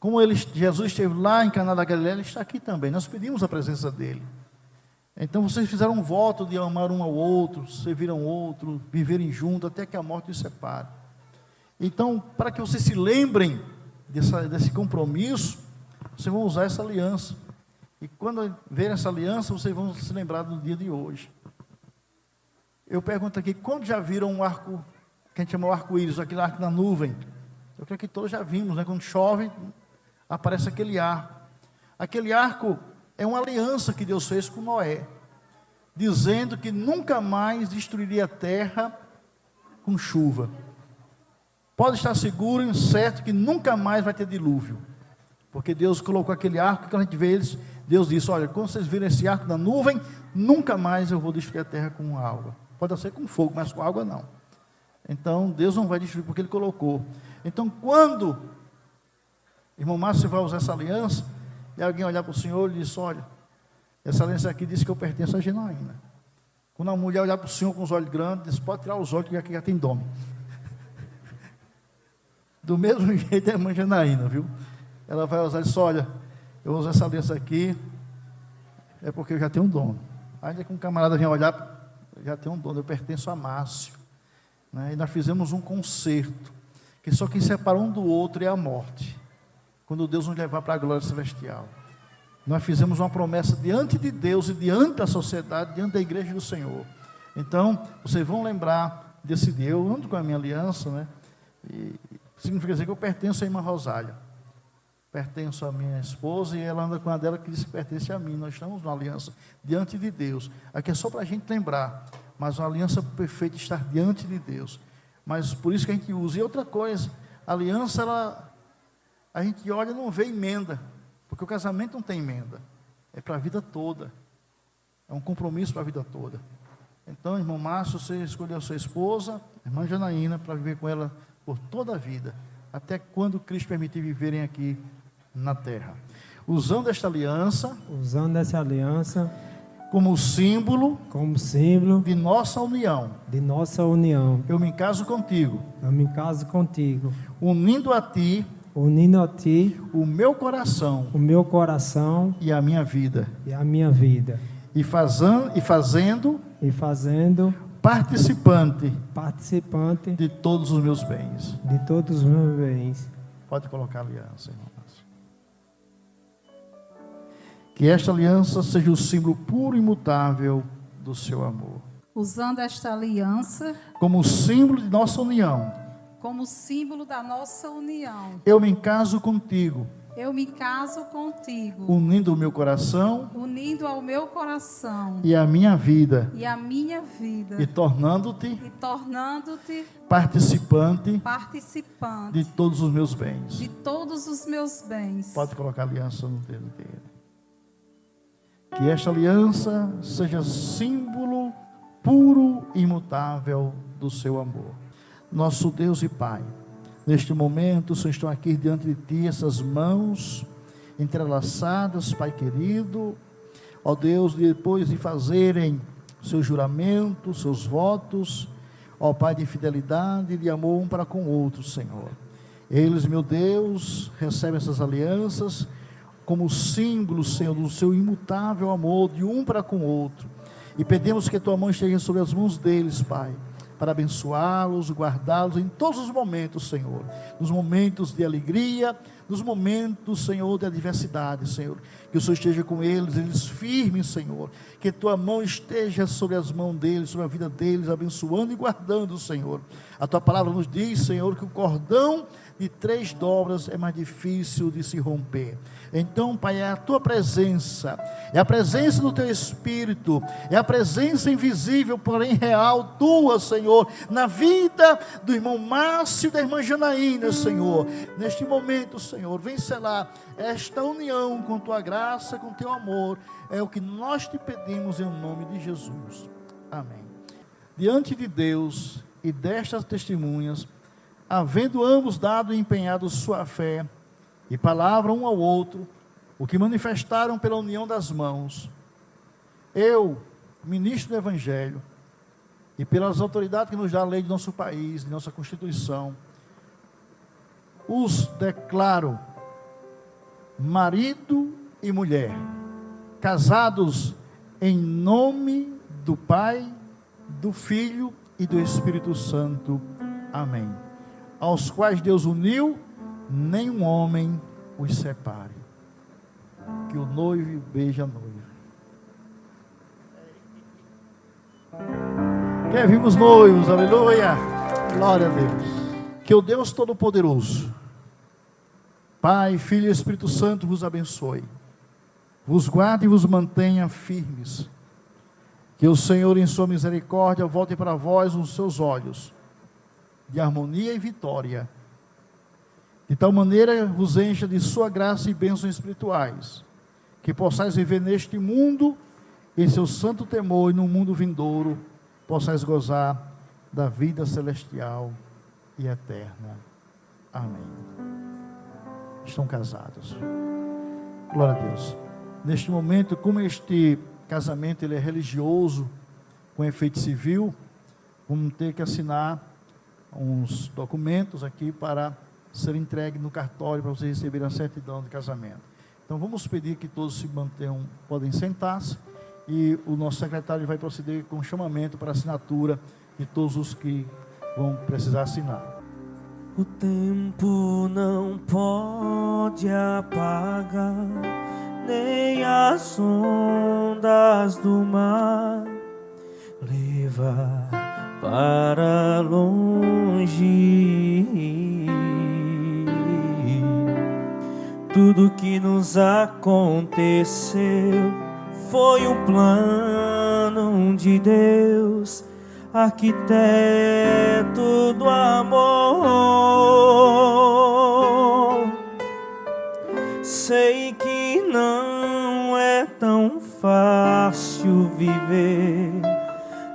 Como Jesus esteve lá em Caná da Galileia, Ele está aqui também. Nós pedimos a presença dEle. Então vocês fizeram um voto de amar um ao outro, servir um ao outro, viverem juntos, até que a morte os separe. Então, para que vocês se lembrem desse compromisso, vocês vão usar essa aliança. E quando ver essa aliança, vocês vão se lembrar do dia de hoje. Eu pergunto aqui, quando já viram um arco, que a gente chama o arco-íris, aquele arco na nuvem? Eu creio que todos já vimos, né? Quando chove, aparece aquele arco. Aquele arco é uma aliança que Deus fez com Noé, dizendo que nunca mais destruiria a terra com chuva. Pode estar seguro e certo que nunca mais vai ter dilúvio, porque Deus colocou aquele arco, quando a gente vê eles, Deus disse, olha, quando vocês virem esse arco na nuvem, nunca mais eu vou destruir a terra com água. Pode ser com fogo, mas com água não. Então Deus não vai destruir porque Ele colocou. Então quando irmão Márcio vai usar essa aliança, e alguém olhar para o Senhor e diz, olha, essa aliança aqui diz que eu pertenço a Janaína. Quando a mulher olhar para o Senhor com os olhos grandes, diz, pode tirar os olhos que aqui já tem dom. Do mesmo jeito é a irmã Janaína, viu? Ela vai usar e diz, olha, eu uso essa aliança aqui, é porque eu já tenho um dono. Ainda que um camarada venha olhar, eu já tenho um dono, eu pertenço a Márcio. Né? E nós fizemos um concerto, que só quem separa um do outro é a morte. Quando Deus nos levar para a glória celestial. Nós fizemos uma promessa diante de Deus e diante da sociedade, diante da igreja do Senhor. Então, vocês vão lembrar desse dia. Eu ando com a minha aliança, né? E significa dizer que eu pertenço à irmã Rosália. Pertenço à minha esposa e ela anda com a dela que diz que pertence a mim. Nós estamos numa aliança diante de Deus. Aqui é só para a gente lembrar, mas uma aliança perfeita estar diante de Deus. Mas por isso que a gente usa. E outra coisa, a aliança, a gente olha e não vê emenda, porque o casamento não tem emenda, é para a vida toda, é um compromisso para a vida toda. Então, irmão Márcio, você escolheu a sua esposa, irmã Janaína, para viver com ela por toda a vida, até quando Cristo permitir viverem aqui na terra. Usando esta aliança, como símbolo de nossa união, eu me caso contigo, unindo a ti o meu coração e a minha vida, e fazendo participante de todos os meus bens. Pode colocar a aliança, irmão. Que esta aliança seja o símbolo puro e imutável do seu amor. Usando esta aliança Como símbolo de nossa união, como símbolo da nossa união, eu me caso contigo, eu me caso contigo, unindo o meu coração unindo ao meu coração e a minha vida, e tornando-te participante de todos os meus bens. de todos os meus bens. Pode colocar a aliança no dedo dele. Que esta aliança seja símbolo puro e imutável do seu amor. Nosso Deus e Pai, neste momento, o Senhor está aqui diante de Ti, essas mãos entrelaçadas, Pai querido, ó Deus, depois de fazerem seus juramentos, seus votos, ó Pai, de fidelidade e de amor um para com o outro, Senhor. Eles, meu Deus, recebem essas alianças como símbolo, Senhor, do seu imutável amor de um para com o outro. E pedimos que a Tua mão esteja sobre as mãos deles, Pai, para abençoá-los, guardá-los em todos os momentos, Senhor. Nos momentos de alegria, nos momentos, Senhor, de adversidade, Senhor. Que o Senhor esteja com eles firmes, Senhor. Que Tua mão esteja sobre as mãos deles, sobre a vida deles, abençoando e guardando, Senhor. A Tua palavra nos diz, Senhor, que o cordão de 3 dobras é mais difícil de se romper. Então, Pai, é a Tua presença, é a presença do Teu Espírito, é a presença invisível, porém real, Tua, Senhor, na vida do irmão Márcio e da irmã Janaína, Senhor. Neste momento, Senhor, vem selar esta união com Tua graça, com Teu amor, é o que nós Te pedimos em nome de Jesus. Amém. Diante de Deus e destas testemunhas, havendo ambos dado e empenhado sua fé e palavra um ao outro, o que manifestaram pela união das mãos, eu, ministro do Evangelho, e pelas autoridades que nos dá a lei de nosso país, de nossa Constituição, os declaro marido e mulher, casados em nome do Pai, do Filho e do Espírito Santo. Amém. Aos quais Deus uniu, nenhum homem os separe. que o noivo beija a noiva. Quer vir os noivos, aleluia, glória a Deus. Que o Deus Todo-Poderoso, Pai, Filho e Espírito Santo vos abençoe, vos guarde e vos mantenha firmes. Que o Senhor, em sua misericórdia, volte para vós os seus olhos de harmonia e vitória, de tal maneira vos encha de sua graça e bênçãos espirituais, que possais viver neste mundo em seu santo temor, e no mundo vindouro possais gozar da vida celestial e eterna. Amém. Estão casados. Glória a Deus. Neste momento, como este casamento ele é religioso, com efeito civil, vamos ter que assinar uns documentos aqui para ser entregue no cartório para vocês receberem a certidão de casamento. Então vamos pedir que todos se mantenham, podem sentar-se, e o nosso secretário vai proceder com o chamamento para assinatura de todos os que vão precisar assinar. O tempo não pode apagar, nem as ondas do mar levar para longe tudo que nos aconteceu. Foi um plano de Deus, arquiteto do amor. Sei que não é tão fácil viver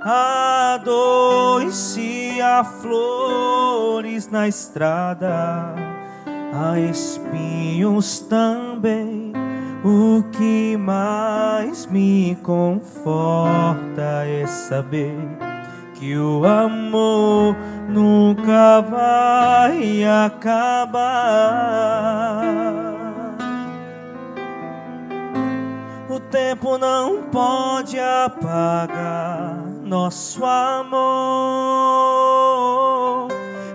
a dois, se há flores na estrada, há espinhos também. O que mais me conforta é saber que o amor nunca vai acabar. O tempo não pode apagar nosso amor.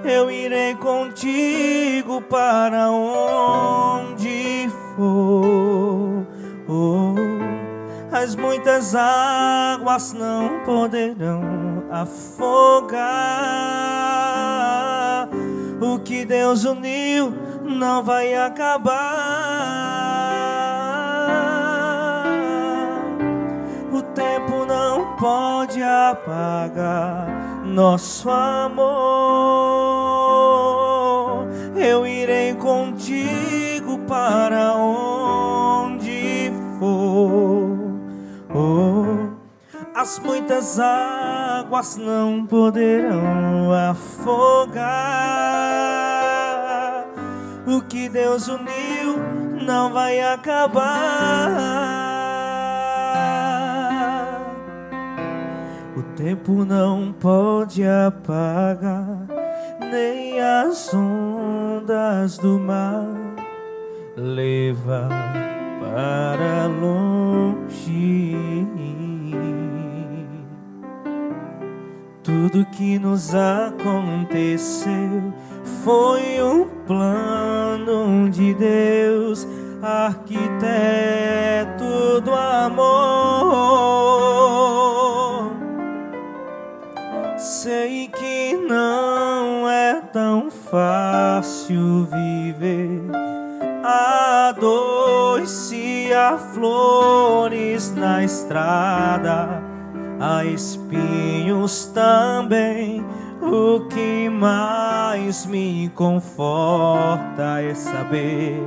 Eu irei contigo para onde for. As muitas águas não poderão afogar. O que Deus uniu não vai acabar. O tempo não pode apagar nosso amor. Eu irei contigo para onde for. As muitas águas não poderão afogar. O que Deus uniu não vai acabar. O tempo não pode apagar, nem as ondas do mar levar para longe. Tudo que nos aconteceu foi um plano de Deus, arquiteto do amor. Sei que não é tão fácil viver a dois, se há flores na estrada, há espinhos também. O que mais me conforta é saber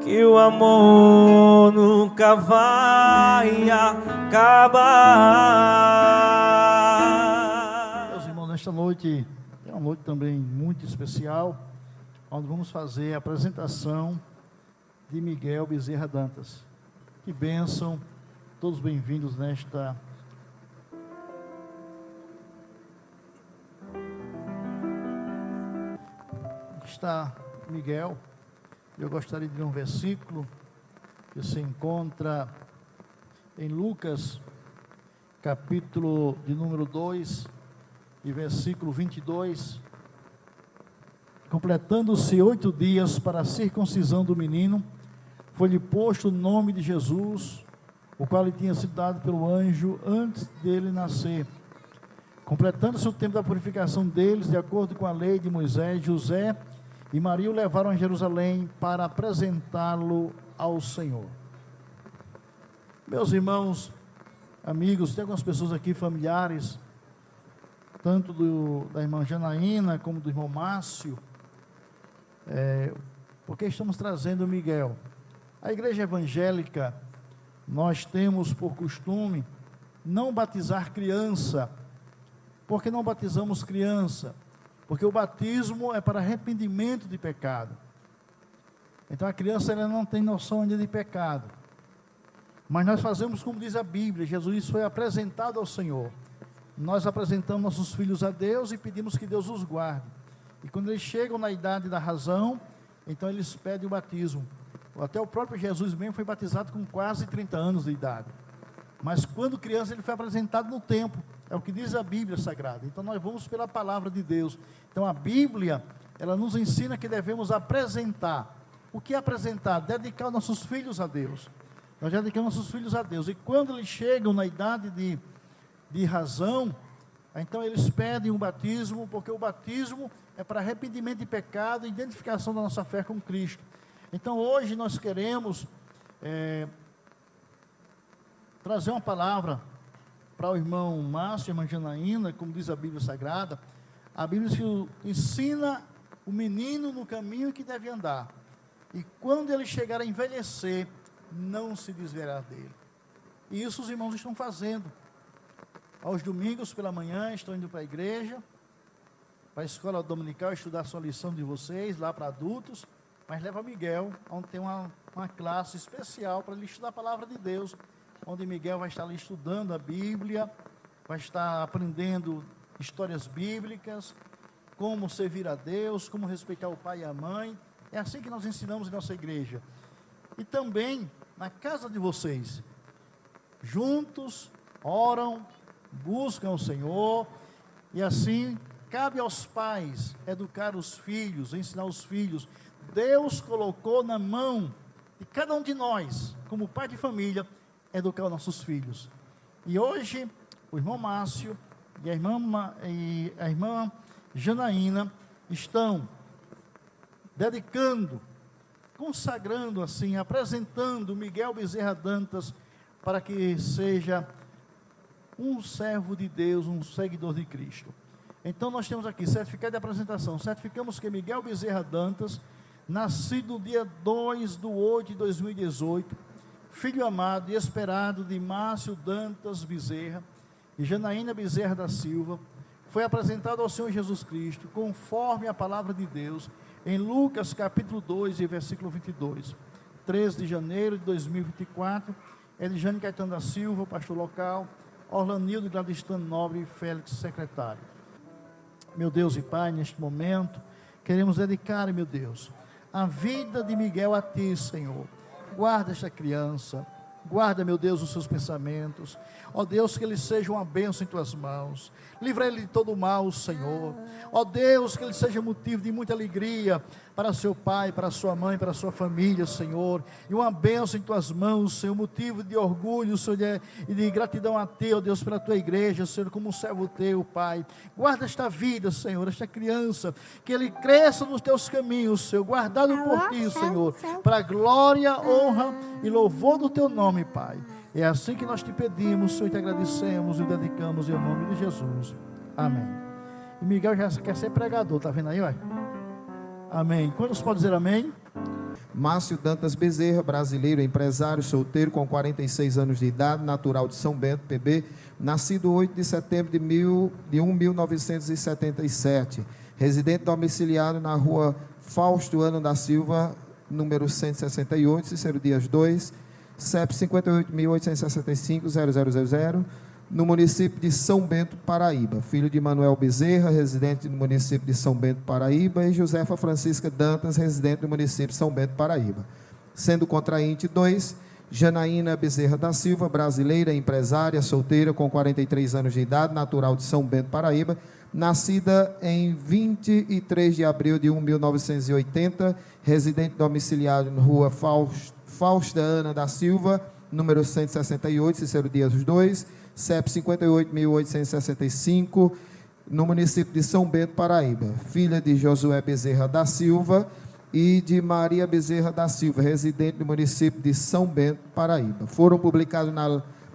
que o amor nunca vai acabar. Meus irmãos, nesta noite é uma noite também muito especial, onde vamos fazer a apresentação de Miguel Bezerra Dantas. Que bênção, todos bem-vindos nesta está Miguel. Eu gostaria de ler um versículo que se encontra em Lucas, capítulo de número 2, e versículo 22. Completando-se 8 dias para a circuncisão do menino, foi-lhe posto o nome de Jesus, o qual lhe tinha sido dado pelo anjo antes dele nascer. Completando-se o tempo da purificação deles, de acordo com a lei de Moisés, José e Maria o levaram a Jerusalém para apresentá-lo ao Senhor. Meus irmãos, amigos, tem algumas pessoas aqui familiares, tanto da irmã Janaína como do irmão Márcio, porque estamos trazendo o Miguel. A igreja evangélica, nós temos por costume não batizar criança. Por que não batizamos criança? Porque o batismo é para arrependimento de pecado. Então a criança ela não tem noção ainda de pecado. Mas nós fazemos como diz a Bíblia, Jesus foi apresentado ao Senhor. Nós apresentamos nossos filhos a Deus e pedimos que Deus os guarde. E quando eles chegam na idade da razão, então eles pedem o batismo. Até o próprio Jesus mesmo foi batizado com quase 30 anos de idade. Mas quando criança ele foi apresentado no templo. É o que diz a Bíblia Sagrada. Então nós vamos pela palavra de Deus. Então a Bíblia, ela nos ensina que devemos apresentar. O que é apresentar? Dedicar nossos filhos a Deus. Nós dedicamos nossos filhos a Deus. E quando eles chegam na idade de razão, então eles pedem o batismo, porque o batismo é para arrependimento de pecado e identificação da nossa fé com Cristo. Então hoje nós queremos trazer uma palavra para o irmão Márcio e a irmã Janaína, como diz a Bíblia Sagrada. A Bíblia diz que ensina o menino no caminho que deve andar, e quando ele chegar a envelhecer, não se desviará dele. E isso os irmãos estão fazendo. Aos domingos pela manhã estão indo para a igreja, para a escola dominical, estudar a sua lição de vocês, lá para adultos, mas leva Miguel, onde tem uma classe especial para ele estudar a palavra de Deus, onde Miguel vai estar ali estudando a Bíblia, vai estar aprendendo histórias bíblicas, como servir a Deus, como respeitar o pai e a mãe. É assim que nós ensinamos em nossa igreja. E também na casa de vocês, juntos, oram, buscam o Senhor, e assim cabe aos pais educar os filhos, ensinar os filhos. Deus colocou na mão de cada um de nós, como pai de família, educar os nossos filhos. E hoje, o irmão Márcio e a irmã Janaína estão dedicando, consagrando assim, apresentando Miguel Bezerra Dantas para que seja um servo de Deus, um seguidor de Cristo. Então nós temos aqui certificado de apresentação. Certificamos que Miguel Bezerra Dantas, nascido no dia 2/8/2018, filho amado e esperado de Márcio Dantas Bezerra e Janaína Bezerra da Silva, foi apresentado ao Senhor Jesus Cristo, conforme a palavra de Deus, em Lucas capítulo 2 e versículo 22. 13 de janeiro de 2024, Eliane Caetano da Silva, pastor local, Orlanildo Gladistano Nobre, Félix, secretário. Meu Deus e Pai, neste momento, queremos dedicar, meu Deus, a vida de Miguel a Ti, Senhor. Guarda esta criança, guarda, meu Deus, os seus pensamentos. Ó Deus, que ele seja uma bênção em Tuas mãos. Livra ele de todo o mal, Senhor. Ó Deus, que ele seja motivo de muita alegria para seu pai, para sua mãe, para sua família, Senhor. E uma bênção em Tuas mãos, Senhor, motivo de orgulho, Senhor, e de gratidão a Ti, ó Deus, pela Tua igreja, Senhor, como um servo Teu, Pai. Guarda esta vida, Senhor, esta criança, que ele cresça nos Teus caminhos, Senhor, guardado por Ti, Senhor, para a glória, honra e louvor do Teu nome, Pai. É assim que nós Te pedimos, Senhor, e Te agradecemos e o dedicamos em nome de Jesus. Amém. E Miguel já quer ser pregador, tá vendo aí, ó? Amém. Quantos podem dizer amém? Márcio Dantas Bezerra, brasileiro, empresário, solteiro, com 46 anos de idade, natural de São Bento, PB, nascido 8 de setembro de 1977, residente domiciliado na rua Fausto Ano da Silva, número 168, Cícero Dias 2, CEP 58.865.0000, no município de São Bento, Paraíba. Filho de Manuel Bezerra, residente do município de São Bento, Paraíba, e Josefa Francisca Dantas, residente do município de São Bento, Paraíba. Sendo contrainte 2, Janaína Bezerra da Silva, brasileira, empresária, solteira, com 43 anos de idade, natural de São Bento, Paraíba, nascida em 23 de abril de 1980, residente domiciliado na rua Fausta Ana da Silva, número 168, Cícero Dias 2, CEP 58.865, no município de São Bento, Paraíba. Filha de Josué Bezerra da Silva e de Maria Bezerra da Silva, residente do município de São Bento, Paraíba. Foram publicados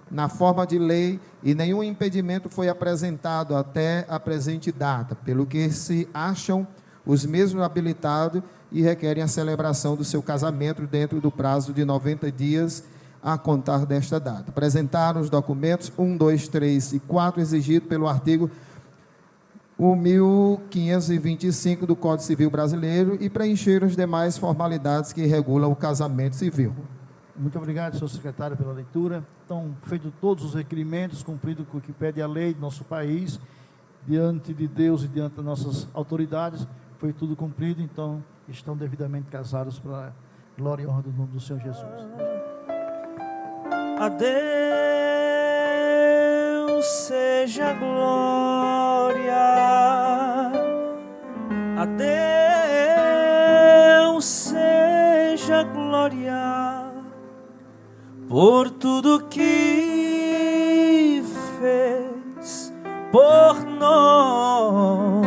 na forma de lei e nenhum impedimento foi apresentado até a presente data, pelo que se acham os mesmos habilitados e requerem a celebração do seu casamento dentro do prazo de 90 dias a contar desta data. Apresentaram os documentos 1, 2, 3 e 4 exigidos pelo artigo 1525 do Código Civil Brasileiro e preencheram as demais formalidades que regulam o casamento civil. Muito obrigado, senhor secretário, pela leitura. Então, feito todos os requerimentos, cumprido com o que pede a lei do nosso país, diante de Deus e diante das nossas autoridades, foi tudo cumprido, então estão devidamente casados para a glória e honra do nome do Senhor Jesus. A Deus seja a glória, a Deus seja a glória, por tudo que fez por nós,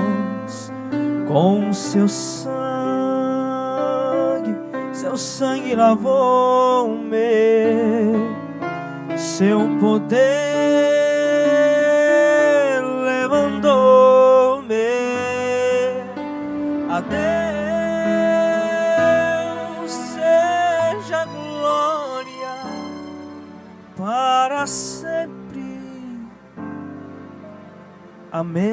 com seu sangue lavou-me, seu poder levantou-me. A Deus seja a glória para sempre. Amém.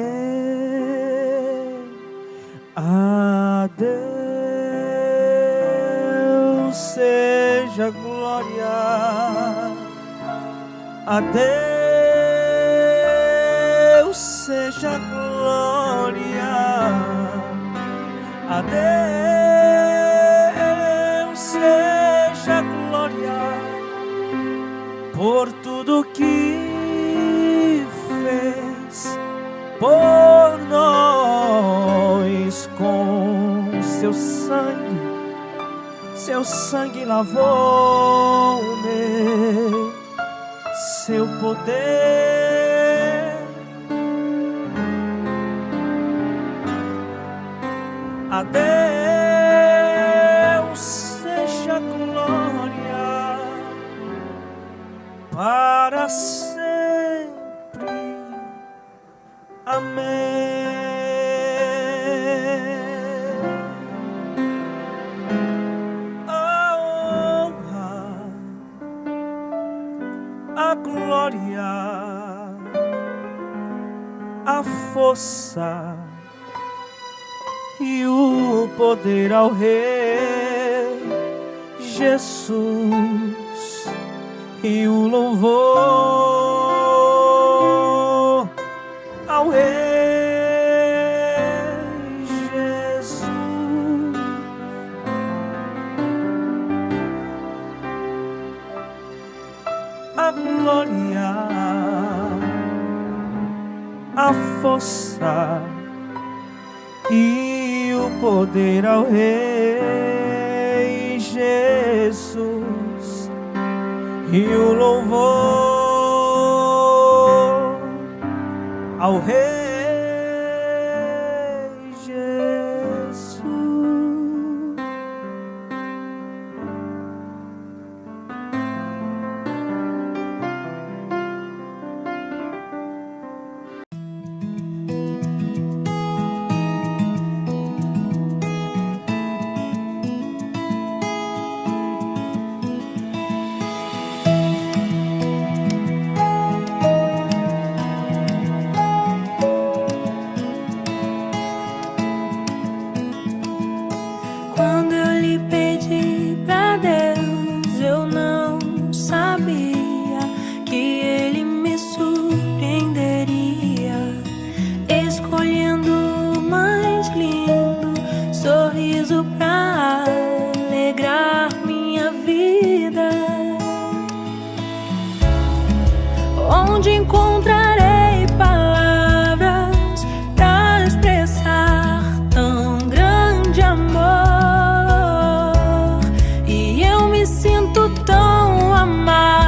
A Deus seja a glória. A Deus seja a glória, a Deus seja a glória, por tudo que fez por nós, com seu sangue lavou-me, seu poder. A Deus seja a glória para sempre. Amém. A glória, a força e o poder ao Rei Jesus, e o louvor ao Rei Jesus. A glória, a força e o poder ao Rei Jesus, e o louvor ao Rei Jesus. sinto tão amado.